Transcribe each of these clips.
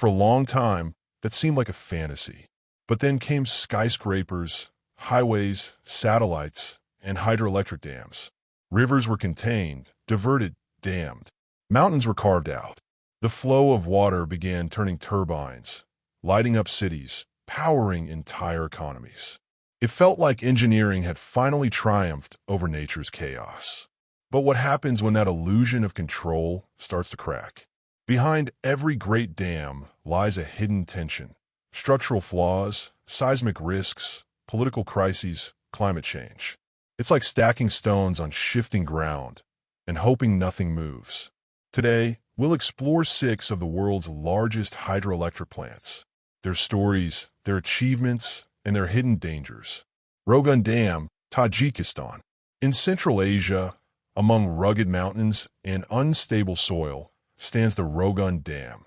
For a long time, that seemed like a fantasy. But then came skyscrapers, highways, satellites, and hydroelectric dams. Rivers were contained, diverted, dammed. Mountains were carved out. The flow of water began turning turbines, lighting up cities, powering entire economies. It felt like engineering had finally triumphed over nature's chaos. But what happens when that illusion of control starts to crack? Behind every great dam lies a hidden tension. Structural flaws, seismic risks, political crises, climate change. It's like stacking stones on shifting ground and hoping nothing moves. Today, we'll explore 6 of the world's largest hydroelectric plants, their stories, their achievements, and their hidden dangers. Rogun Dam, Tajikistan. In Central Asia, among rugged mountains and unstable soil, stands the Rogun Dam,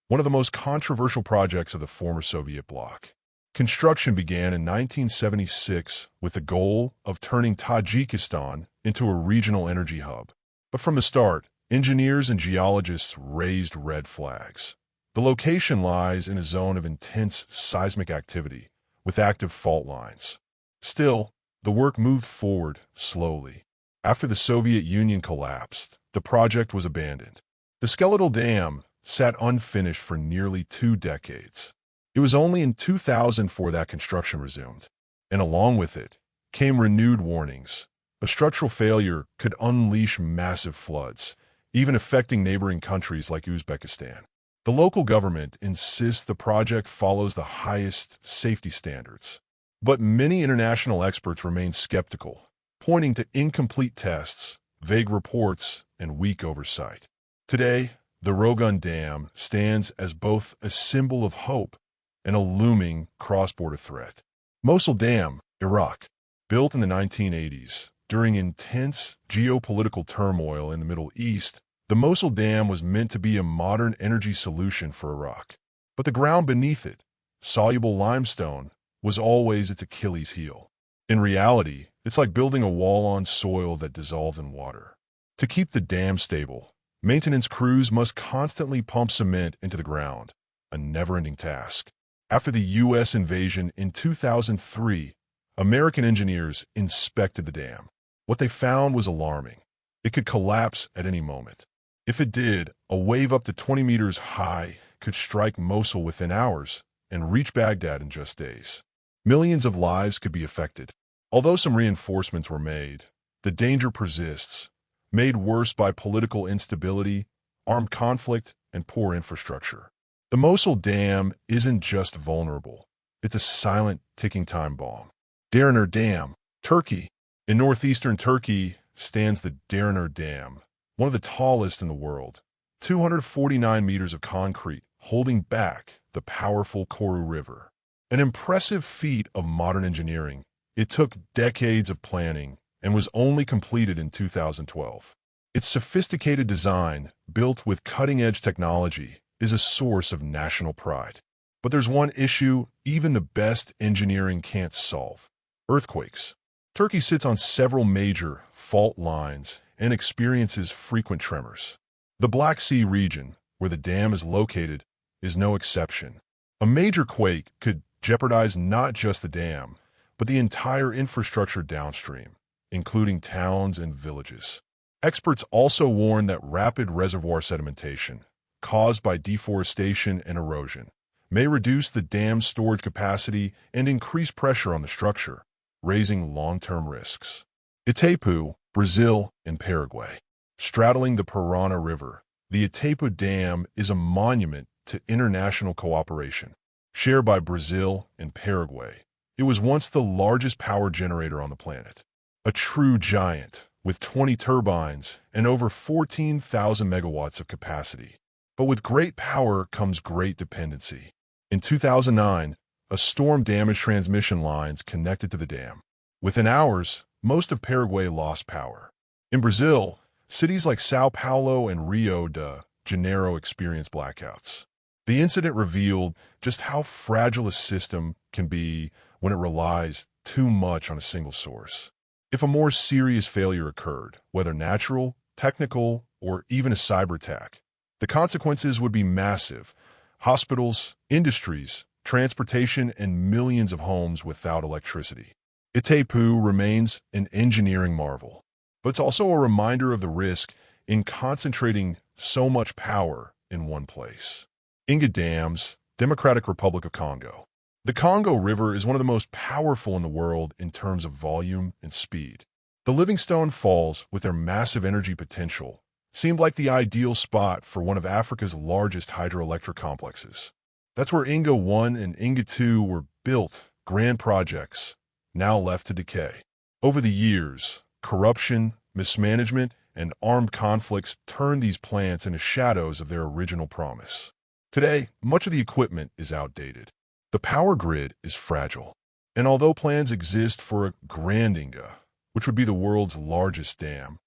one of the most controversial projects of the former Soviet bloc. Construction began in 1976 with the goal of turning Tajikistan into a regional energy hub. But from the start, engineers and geologists raised red flags. The location lies in a zone of intense seismic activity, with active fault lines. Still, the work moved forward slowly. After the Soviet Union collapsed, the project was abandoned. The skeletal dam sat unfinished for nearly 2 decades. It was only in 2004 that construction resumed, and along with it came renewed warnings. A structural failure could unleash massive floods, even affecting neighboring countries like Uzbekistan. The local government insists the project follows the highest safety standards. But many international experts remain skeptical, pointing to incomplete tests, vague reports, and weak oversight. Today, the Rogun Dam stands as both a symbol of hope and a looming cross-border threat. Mosul Dam, Iraq. Built in the 1980s, during intense geopolitical turmoil in the Middle East, the Mosul Dam was meant to be a modern energy solution for Iraq. But the ground beneath it, soluble limestone, was always its Achilles heel. In reality, it's like building a wall on soil that dissolves in water. To keep the dam stable, maintenance crews must constantly pump cement into the ground, a never-ending task. After the U.S. invasion in 2003, American engineers inspected the dam. What they found was alarming. It could collapse at any moment. If it did, a wave up to 20 meters high could strike Mosul within hours and reach Baghdad in just days. Millions of lives could be affected. Although some reinforcements were made, the danger persists, made worse by political instability, armed conflict, and poor infrastructure. The Mosul Dam isn't just vulnerable. It's a silent, ticking time bomb. Derinur Dam, Turkey. In northeastern Turkey stands the Derinur Dam, one of the tallest in the world. 249 meters of concrete holding back the powerful Koru River. An impressive feat of modern engineering. It took decades of planning and was only completed in 2012. Its sophisticated design, built with cutting-edge technology, is a source of national pride. But there's one issue even the best engineering can't solve: earthquakes. Turkey sits on several major fault lines and experiences frequent tremors. The Black Sea region, where the dam is located, is no exception. A major quake could jeopardize not just the dam, but the entire infrastructure downstream, including towns and villages. Experts also warn that rapid reservoir sedimentation, caused by deforestation and erosion, may reduce the dam's storage capacity and increase pressure on the structure, raising long-term risks. Itaipu, Brazil, and Paraguay. Straddling the Parana River, the Itaipu Dam is a monument to international cooperation. Shared by Brazil and Paraguay, it was once the largest power generator on the planet. A true giant, with 20 turbines and over 14,000 megawatts of capacity. But with great power comes great dependency. In 2009, a storm damaged transmission lines connected to the dam. Within hours, most of Paraguay lost power. In Brazil, cities like Sao Paulo and Rio de Janeiro experienced blackouts. The incident revealed just how fragile a system can be when it relies too much on a single source. If a more serious failure occurred, whether natural, technical, or even a cyber attack, the consequences would be massive, hospitals, industries, transportation, and millions of homes without electricity. Itaipu remains an engineering marvel, but it's also a reminder of the risk in concentrating so much power in one place. Inga Dams, Democratic Republic of Congo. The Congo River is one of the most powerful in the world in terms of volume and speed. The Livingstone Falls, with their massive energy potential, seemed like the ideal spot for one of Africa's largest hydroelectric complexes. That's where Inga 1 and Inga 2 were built, grand projects, now left to decay. Over the years, corruption, mismanagement, and armed conflicts turned these plants into shadows of their original promise. Today, much of the equipment is outdated. The power grid is fragile. And although plans exist for a Grand Inga, which would be the world's largest dam,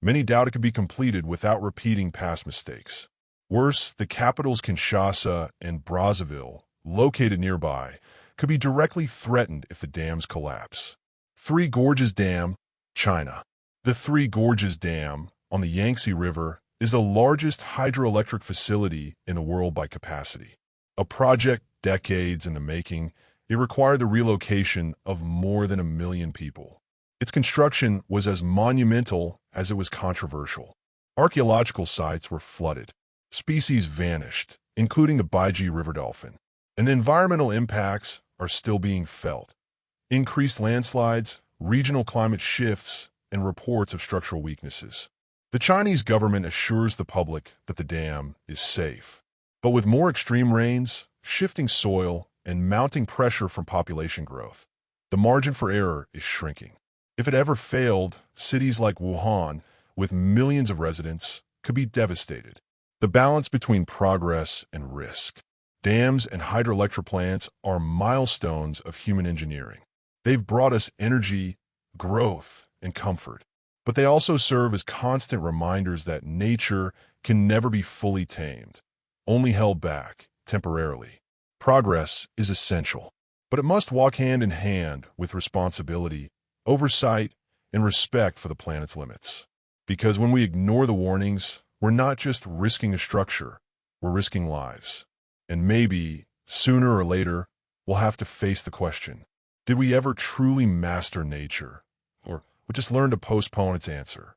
many doubt it could be completed without repeating past mistakes. Worse, the capitals Kinshasa and Brazzaville, located nearby, could be directly threatened if the dams collapse. Three Gorges Dam, China. The Three Gorges Dam on the Yangtze River is the largest hydroelectric facility in the world by capacity. A project decades in the making, it required the relocation of more than 1 million people. Its construction was as monumental as it was controversial. Archaeological sites were flooded. Species vanished, including the Baiji river dolphin. And the environmental impacts are still being felt. Increased landslides, regional climate shifts, and reports of structural weaknesses. The Chinese government assures the public that the dam is safe. But with more extreme rains, shifting soil, and mounting pressure from population growth, the margin for error is shrinking. If it ever failed, cities like Wuhan, with millions of residents, could be devastated. The balance between progress and risk. Dams and hydroelectric plants are milestones of human engineering. They've brought us energy, growth, and comfort. But they also serve as constant reminders that nature can never be fully tamed, only held back temporarily. Progress is essential, but it must walk hand in hand with responsibility, oversight, and respect for the planet's limits. Because when we ignore the warnings, we're not just risking a structure, we're risking lives. And maybe, sooner or later, we'll have to face the question, did we ever truly master nature? Or just learn to postpone its answer?